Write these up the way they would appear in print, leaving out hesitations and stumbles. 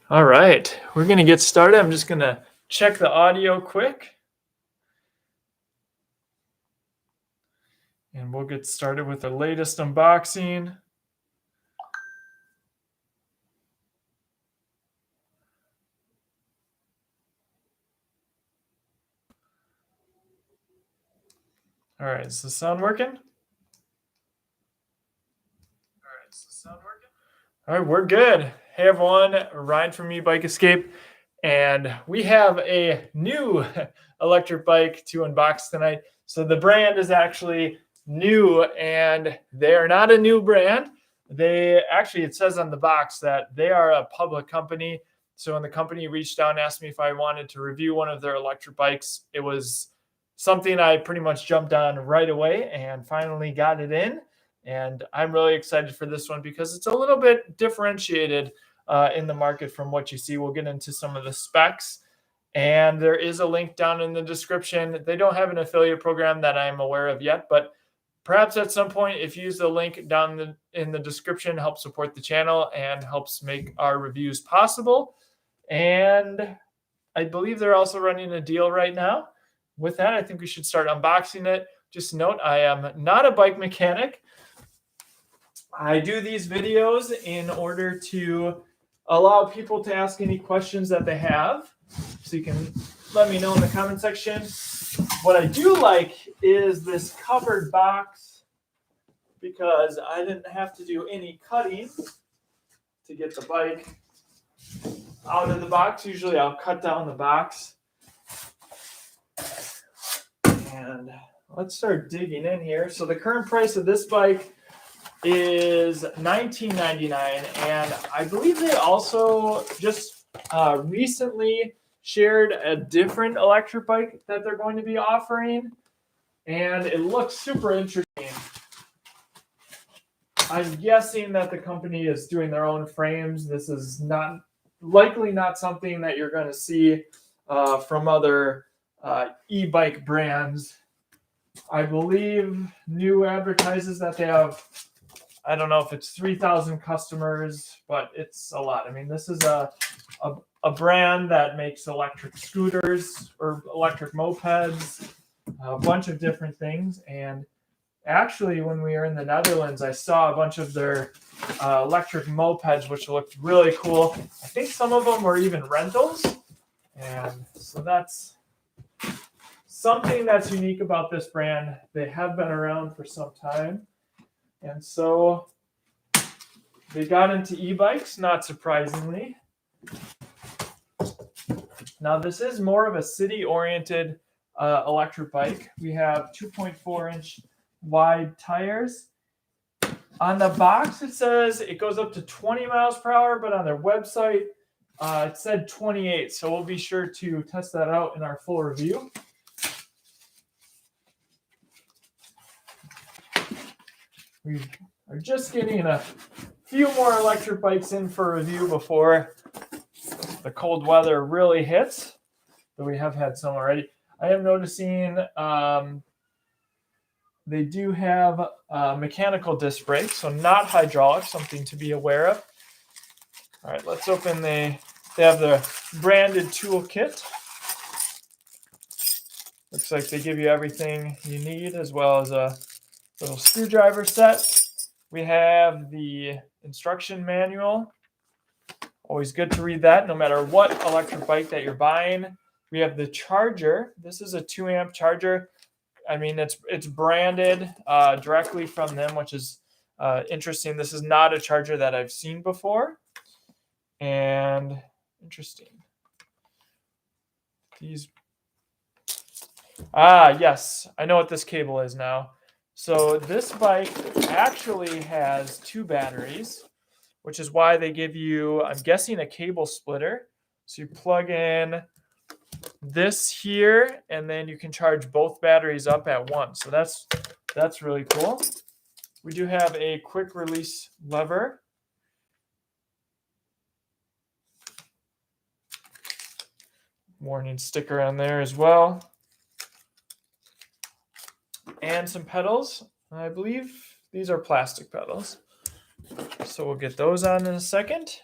All right, we're going to get started. I'm just going to check the audio quick. And we'll get started with the latest unboxing. All right, is the sound working? All right, we're good. Hey everyone, Ryan from Ebike Escape, and we have a new electric bike to unbox tonight. So the brand is actually new, and they are not a new brand. They actually, it says on the box that they are a public company. So when the company reached out and asked me if I wanted to review one of their electric bikes, it was something I pretty much jumped on right away and finally got it in. And I'm really excited for this one because it's a little bit differentiated in the market from what you see. We'll get into some of the specs. And there is a link down in the description. They don't have an affiliate program that I'm aware of yet, but perhaps at some point, if you use the link down in the description, help support the channel and helps make our reviews possible. And I believe they're also running a deal right now. With that, I think we should start unboxing it. Just note, I am not a bike mechanic. I do these videos in order to allow people to ask any questions that they have. So you can let me know in the comment section. What I do like is this covered box because I didn't have to do any cutting to get the bike out of the box. Usually I'll cut down the box. And let's start digging in here. So the current price of this bike is $19.99, and I believe they also just recently shared a different electric bike that they're going to be offering, and it looks super interesting. I'm guessing that the company is doing their own frames. This is likely not something that you're going to see from other e-bike brands. I believe NIU advertises that they have, I don't know if it's 3,000 customers, but it's a lot. I mean, this is a brand that makes electric scooters or electric mopeds, a bunch of different things. And actually, when we were in the Netherlands, I saw a bunch of their electric mopeds, which looked really cool. I think some of them were even rentals. And so that's something that's unique about this brand. They have been around for some time. And so they got into e-bikes, not surprisingly. Now, this is more of a city-oriented electric bike. We have 2.4-inch wide tires. On the box, it says it goes up to 20 miles per hour, but on their website, it said 28. So we'll be sure to test that out in our full review. We are just getting a few more electric bikes in for review before the cold weather really hits, but we have had some already. I am noticing they do have mechanical disc brakes, so not hydraulic, something to be aware of. All right, let's open they have the branded toolkit. Looks like they give you everything you need, as well as a little screwdriver set. We have the instruction manual. Always good to read that, no matter what electric bike that you're buying. We have the charger. This is a 2-amp charger. I mean, it's branded directly from them, which is interesting. This is not a charger that I've seen before. And interesting. Yes, I know what this cable is now. So this bike actually has 2 batteries, which is why they give you, I'm guessing, a cable splitter. So you plug in this here, and then you can charge both batteries up at once. So that's really cool. We do have a quick release lever. Warning sticker on there as well. And some pedals. I believe these are plastic pedals. So we'll get those on in a second.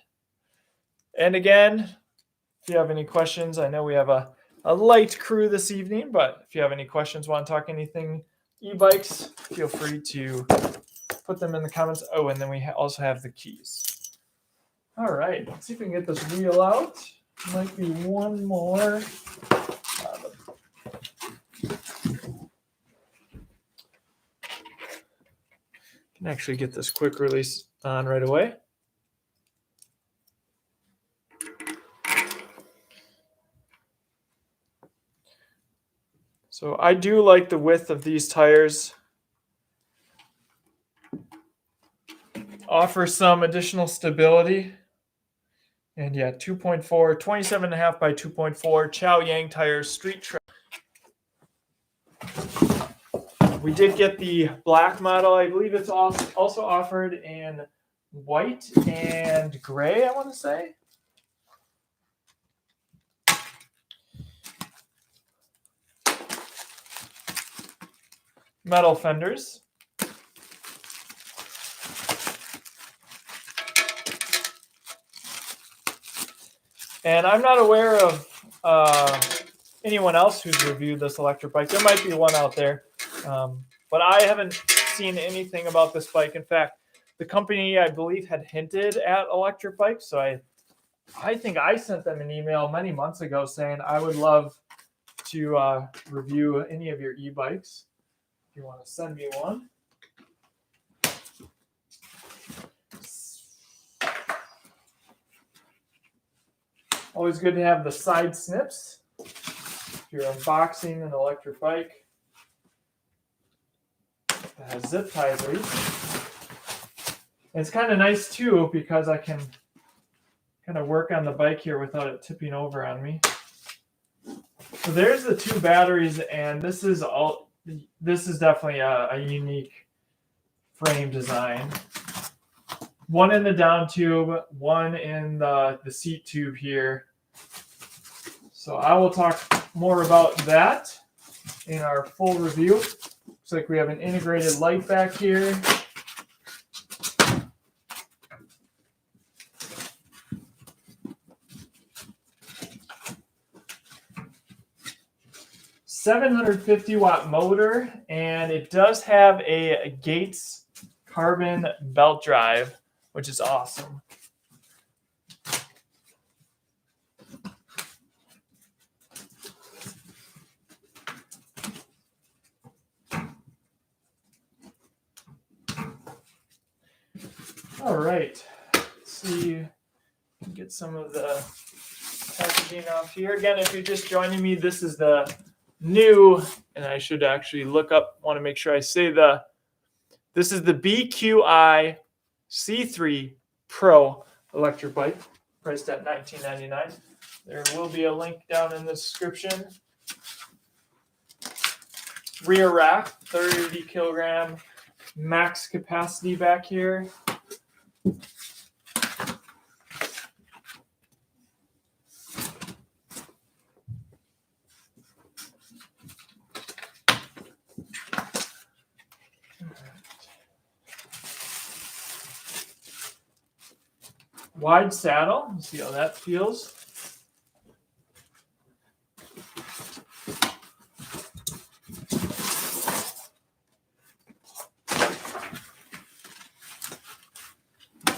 And again, if you have any questions, I know we have a light crew this evening, but if you have any questions, want to talk anything e-bikes, feel free to put them in the comments. Oh, and then we also have the keys. All right, let's see if we can get this wheel out. Might be one more. Can actually get this quick release on right away. So I do like the width of these tires. Offer some additional stability. And yeah, 2.4, 27.5 by 2.4 Chow Yang tires, street track. We did get the black model. I believe it's also offered in white and gray, I want to say. Metal fenders. And I'm not aware of anyone else who's reviewed this electric bike. There might be one out there, but I haven't seen anything about this bike. In fact, the company, I believe, had hinted at electric bikes. So I think I sent them an email many months ago saying I would love to review any of your e-bikes. If you want to send me one. Always good to have the side snips if you're unboxing an electric bike that has zip ties. And it's kind of nice too because I can kind of work on the bike here without it tipping over on me. So there's the two batteries, and this is definitely a unique frame design. One in the down tube, one in the seat tube here. So I will talk more about that in our full review. Looks like we have an integrated light back here. $750-watt motor, and it does have a Gates carbon belt drive, which is awesome. All right, let's see, get some of the packaging off here. Again, if you're just joining me, this is the new, and I should actually want to make sure I say this is the BQi-C3 Pro electric bike, priced at $19.99. There will be a link down in the description. Rear rack, 30 kilogram max capacity back here. Wide saddle. Let's see how that feels.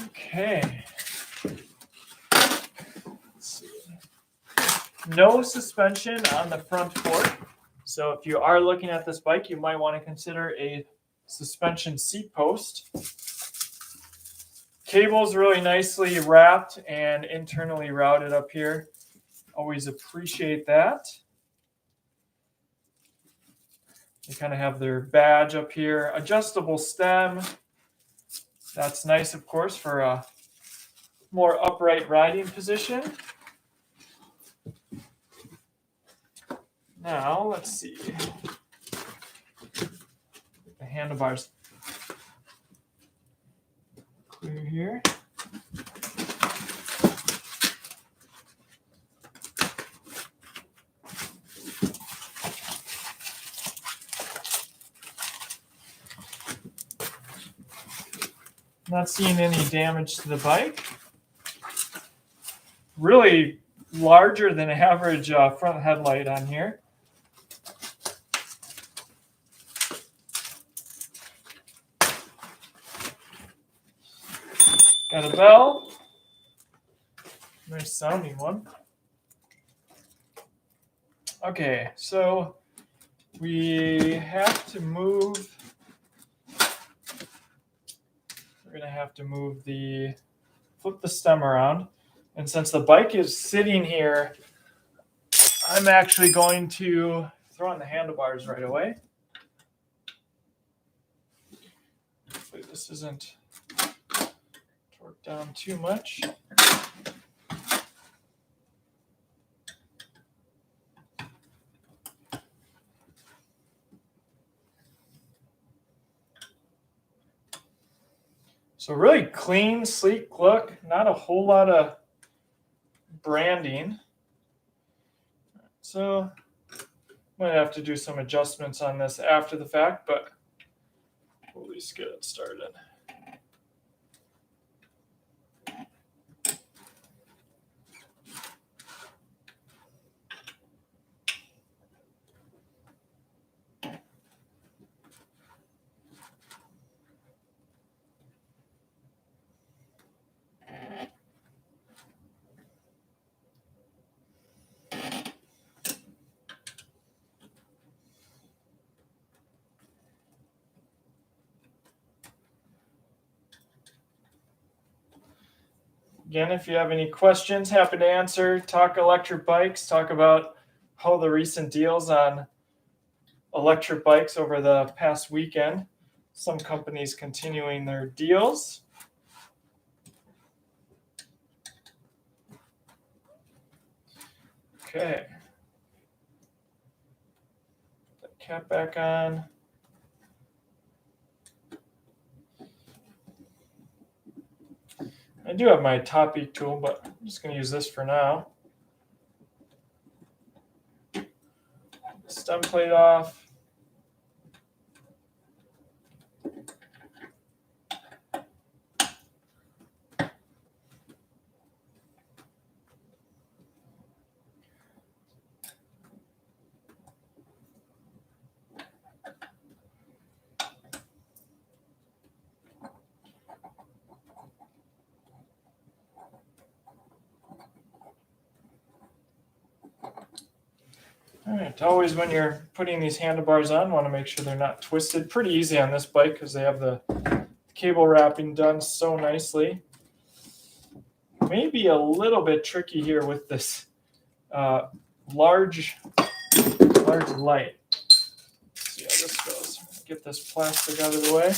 Okay. Let's see. No suspension on the front fork. So if you are looking at this bike, you might want to consider a suspension seat post. Cable's really nicely wrapped and internally routed up here. Always appreciate that. They kind of have their badge up here. Adjustable stem. That's nice, of course, for a more upright riding position. Now, let's see. The handlebars. Clear here. Not seeing any damage to the bike. really larger than average front headlight on here. Got a bell. Nice sounding one. Okay, so we have to move. We're going to have to flip the stem around. And since the bike is sitting here, I'm actually going to throw on the handlebars right away. Hopefully this isn't torqued down too much. So really clean, sleek look, not a whole lot of branding. So might have to do some adjustments on this after the fact, but we'll at least get it started. Again, if you have any questions, happy to answer. Talk electric bikes, talk about all the recent deals on electric bikes over the past weekend. Some companies continuing their deals. Okay. Put that cap back on. I do have my top beak tool, but I'm just going to use this for now. Stem plate off. All right, always when you're putting these handlebars on, want to make sure they're not twisted. Pretty easy on this bike because they have the cable wrapping done so nicely. Maybe a little bit tricky here with this large light. Let's see how this goes. Get this plastic out of the way.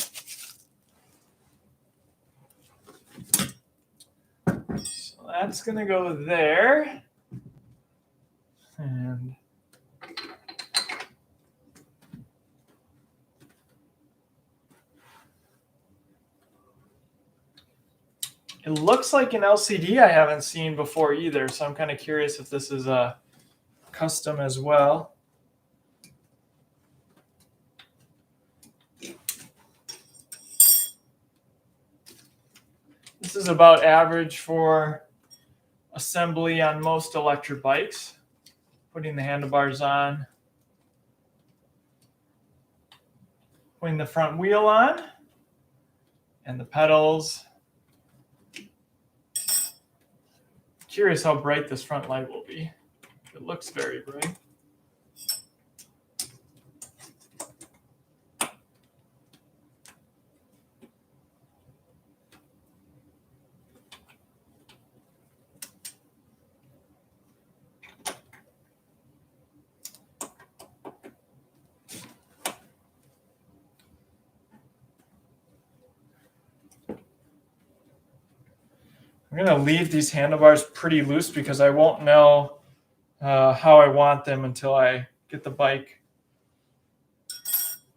So that's going to go there. And it looks like an LCD I haven't seen before either, so I'm kind of curious if this is a custom as well. This is about average for assembly on most electric bikes. Putting the handlebars on, putting the front wheel on, and the pedals. Curious how bright this front light will be. It looks very bright. I'm going to leave these handlebars pretty loose because I won't know how I want them until I get the bike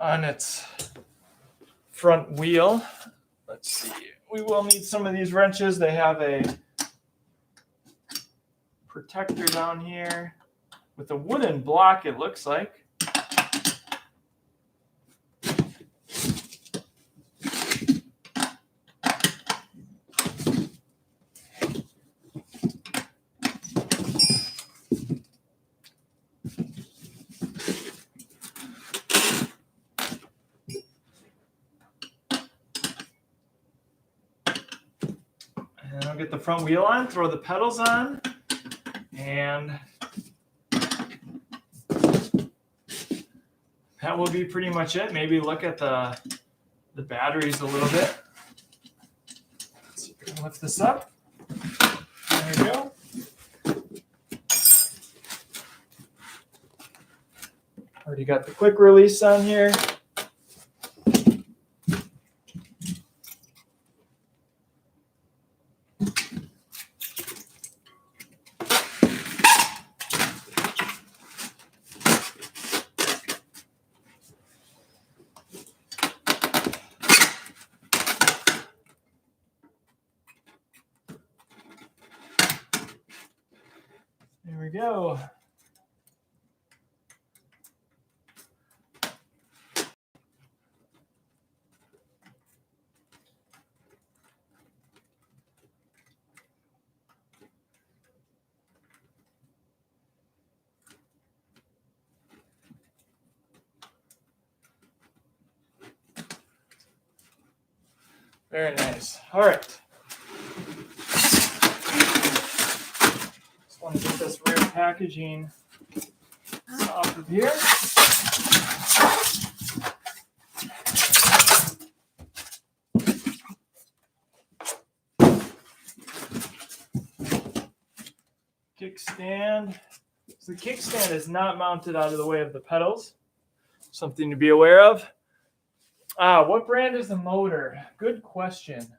on its front wheel. Let's see. We will need some of these wrenches. They have a protector down here with a wooden block, it looks like. And I'll get the front wheel on, throw the pedals on, and that will be pretty much it. Maybe look at the batteries a little bit. Let's see if we can lift this up. There we go. Already got the quick release on here. There we go. Very nice. All right. Just want to get this rear packaging off of here. Kickstand. So the kickstand is not mounted out of the way of the pedals. Something to be aware of. What brand is the motor? Good question.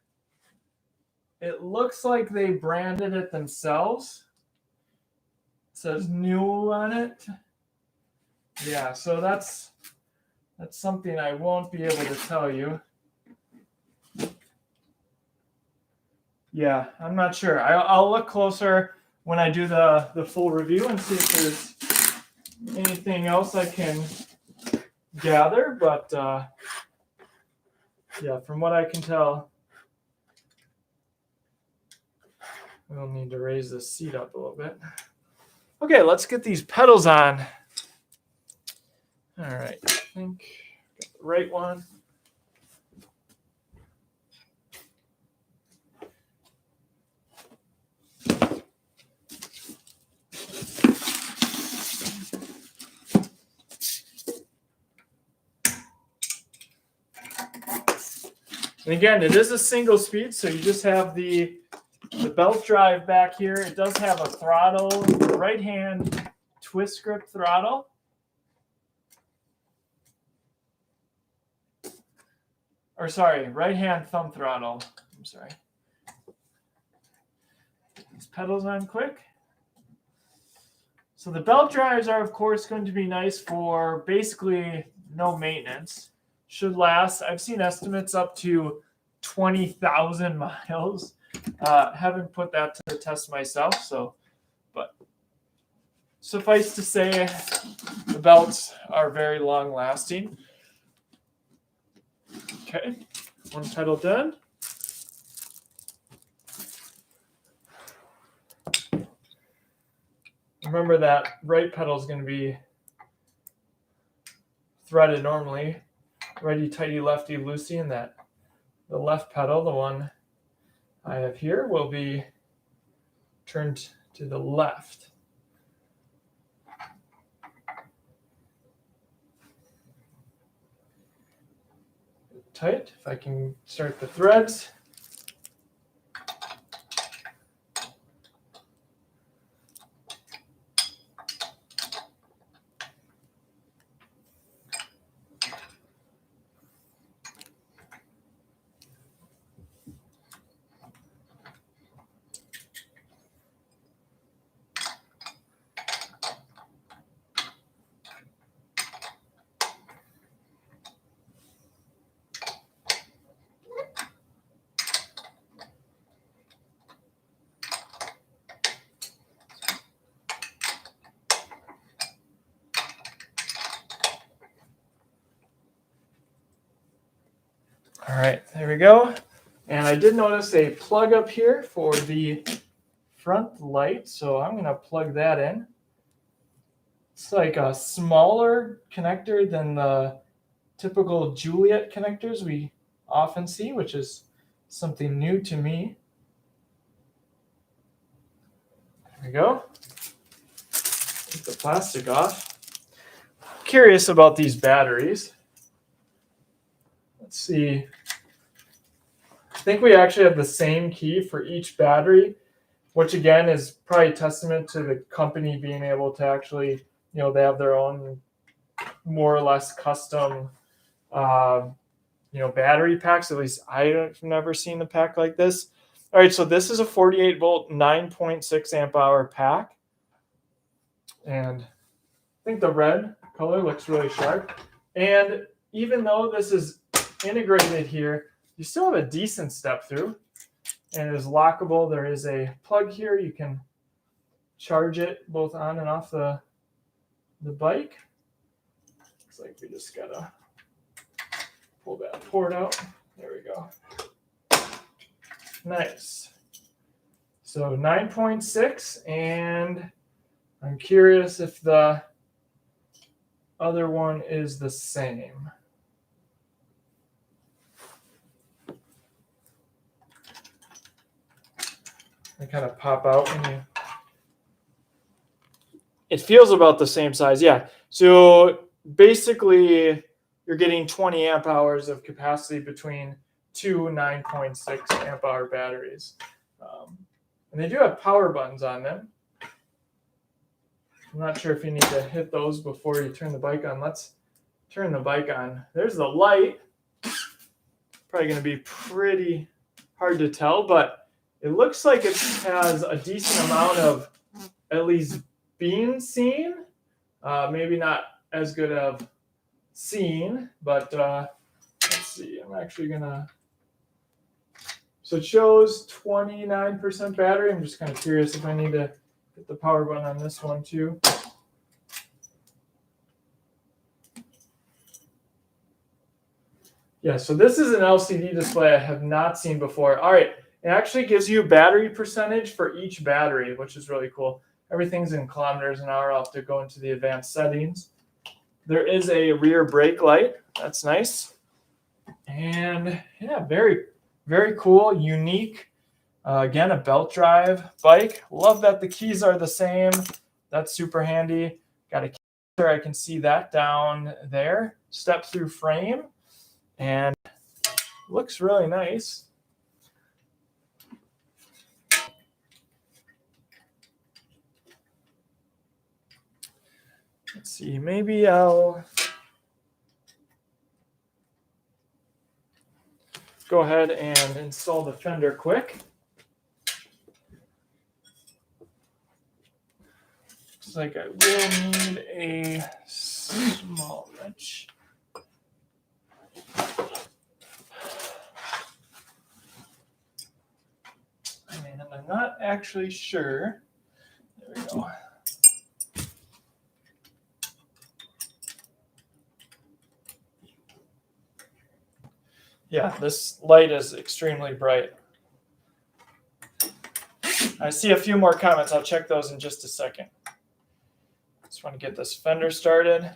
It looks like they branded it themselves. It says new on it. Yeah, so that's something I won't be able to tell you. Yeah, I'm not sure. I'll look closer when I do the full review and see if there's anything else I can gather, but yeah, from what I can tell, we'll need to raise this seat up a little bit. Okay, let's get these pedals on. All right, I think I got the right one. And again, it is a single speed, so you just have the belt drive back here. It does have a throttle, right hand twist grip throttle. Or sorry, right hand thumb throttle. I'm sorry. These pedals on quick. So the belt drives are, of course, going to be nice for basically no maintenance. Should last. I've seen estimates up to 20,000 miles. Haven't put that to the test myself, but suffice to say, the belts are very long lasting. Okay, one pedal done. Remember that right pedal is going to be threaded normally. Righty tighty, lefty loosey, and that the left pedal, the one I have here, will be turned to the left. Tight. If I can start the threads. All right, there we go. And I did notice a plug up here for the front light, so I'm going to plug that in. It's like a smaller connector than the typical Juliet connectors we often see, which is something new to me. There we go. Take the plastic off. Curious about these batteries. Let's see. I think we actually have the same key for each battery, which again is probably a testament to the company being able to actually, they have their own more or less custom, battery packs. At least I've never seen a pack like this. All right, so this is a 48 volt, 9.6 amp hour pack. And I think the red color looks really sharp. And even though this is integrated here, you still have a decent step through. And it is lockable. There is a plug here. You can charge it both on and off the bike. Looks like we just gotta pull that port out. There we go. Nice. So 9.6, and I'm curious if the other one is the same. They kind of pop out when you... It feels about the same size, yeah. So basically, you're getting 20 amp hours of capacity between two 9.6 amp hour batteries. And they do have power buttons on them. I'm not sure if you need to hit those before you turn the bike on. Let's turn the bike on. There's the light. Probably going to be pretty hard to tell, but it looks like it has a decent amount of at least being seen. Maybe not as good of seen, but let's see. I'm actually going to... So it shows 29% battery. I'm just kind of curious if I need to hit the power button on this one too. Yeah, so this is an LCD display I have not seen before. All right, it actually gives you battery percentage for each battery, which is really cool. Everything's in kilometers an hour. I'll have to go into the advanced settings. There is a rear brake light. That's nice. And yeah, very, very cool, unique. Again, a belt drive bike. Love that the keys are the same. That's super handy. Got a key there. I can see that down there. Step through frame. And looks really nice. Let's see, maybe I'll go ahead and install the Fender quick. Looks like I will need a small wrench. And I'm not actually sure. There we go. Yeah, this light is extremely bright. I see a few more comments. I'll check those in just a second. Just want to get this Fender started.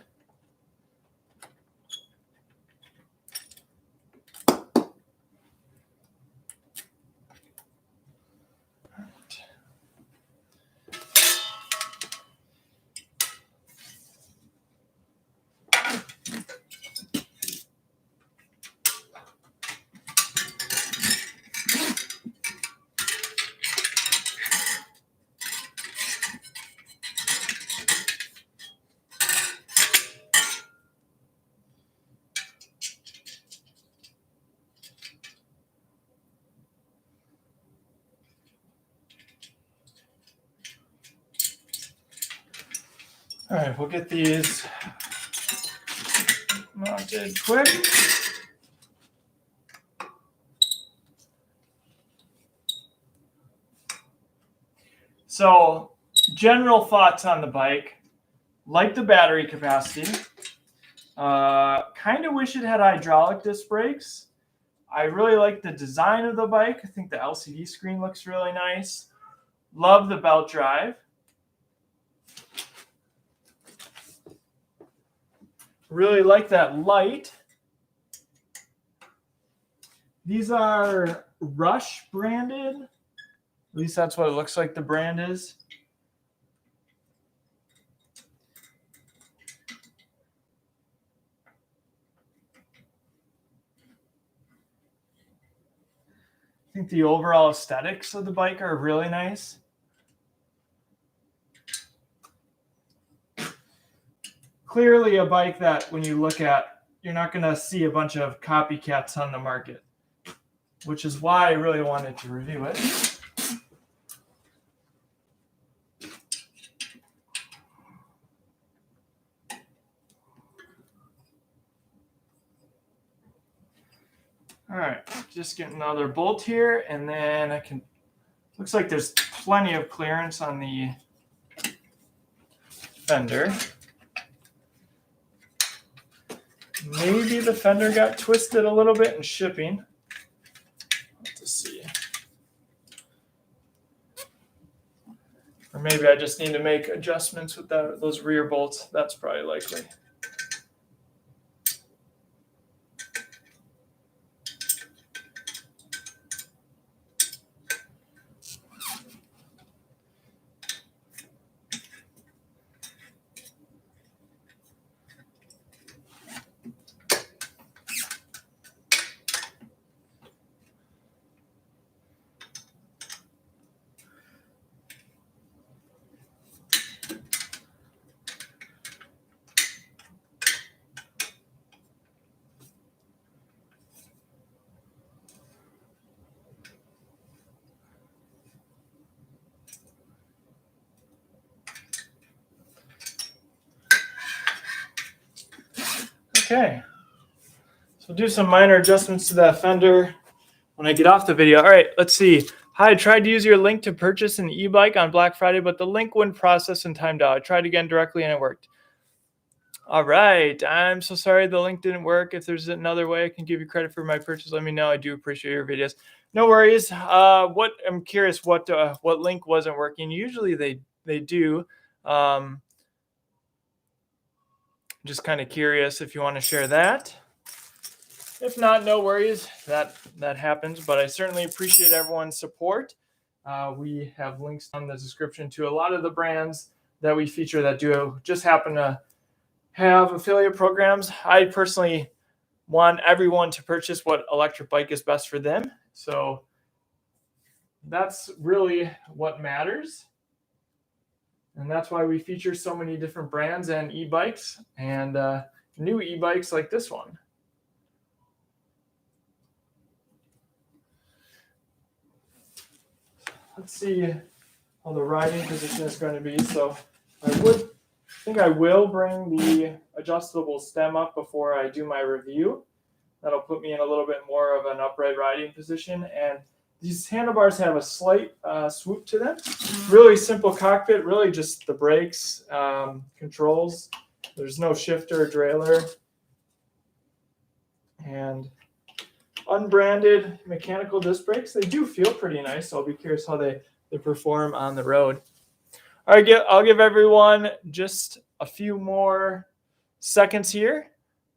All right, we'll get these mounted quick. So, general thoughts on the bike. Like the battery capacity. Kind of wish it had hydraulic disc brakes. I really like the design of the bike. I think the LCD screen looks really nice. Love the belt drive. Really like that light. These are Rush branded. At least that's what it looks like the brand is. think the overall aesthetics of the bike are really nice. Clearly a bike that when you look at, you're not going to see a bunch of copycats on the market, which is why I really wanted to review it. All right, just get another bolt here, and then I can, looks like there's plenty of clearance on the fender. Maybe the fender got twisted a little bit in shipping. Let's see. Or maybe I just need to make adjustments with those rear bolts. That's probably likely. Okay, so we'll do some minor adjustments to that fender when I get off the video. All right, let's see. Hi, I tried to use your link to purchase an e-bike on Black Friday, but the link wouldn't process and timed out. I tried again directly and it worked. All right, I'm so sorry the link didn't work. If there's another way I can give you credit for my purchase, let me know. I do appreciate your videos. No worries. I'm curious what link wasn't working. Usually they do. Just kind of curious if you want to share that. If not, no worries. That happens, but I certainly appreciate everyone's support. We have links on the description to a lot of the brands that we feature that do just happen to have affiliate programs. I personally want everyone to purchase what electric bike is best for them. So that's really what matters. And that's why we feature so many different brands and e-bikes and new e-bikes like this one. Let's see how the riding position is going to be. So I think I will bring the adjustable stem up before I do my review. That'll put me in a little bit more of an upright riding position. And these handlebars have a slight swoop to them. Really simple cockpit, really just the brakes, controls. There's no shifter or derailleur. And unbranded mechanical disc brakes. They do feel pretty nice, so I'll be curious how they perform on the road. All right, I'll give everyone just a few more seconds here.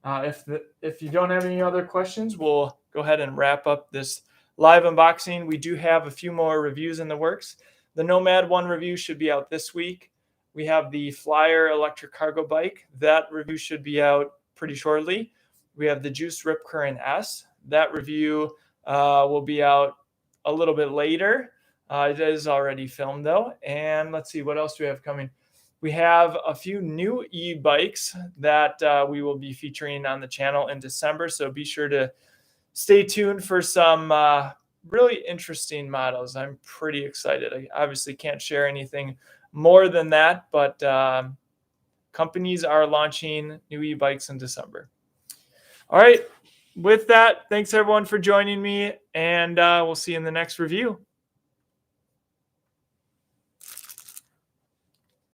If you don't have any other questions, we'll go ahead and wrap up this live unboxing. We do have a few more reviews in the works. The Nomad 1 review should be out this week. We have the Flyer electric cargo bike. That review should be out pretty shortly. We have the Juice Rip Current S. That review will be out a little bit later. It is already filmed though. And let's see, what else do we have coming? We have a few new e-bikes that we will be featuring on the channel in December. So be sure to stay tuned for some really interesting models. I'm pretty excited. I obviously can't share anything more than that, but companies are launching new e-bikes in December. All right. With that, thanks everyone for joining me, and we'll see you in the next review.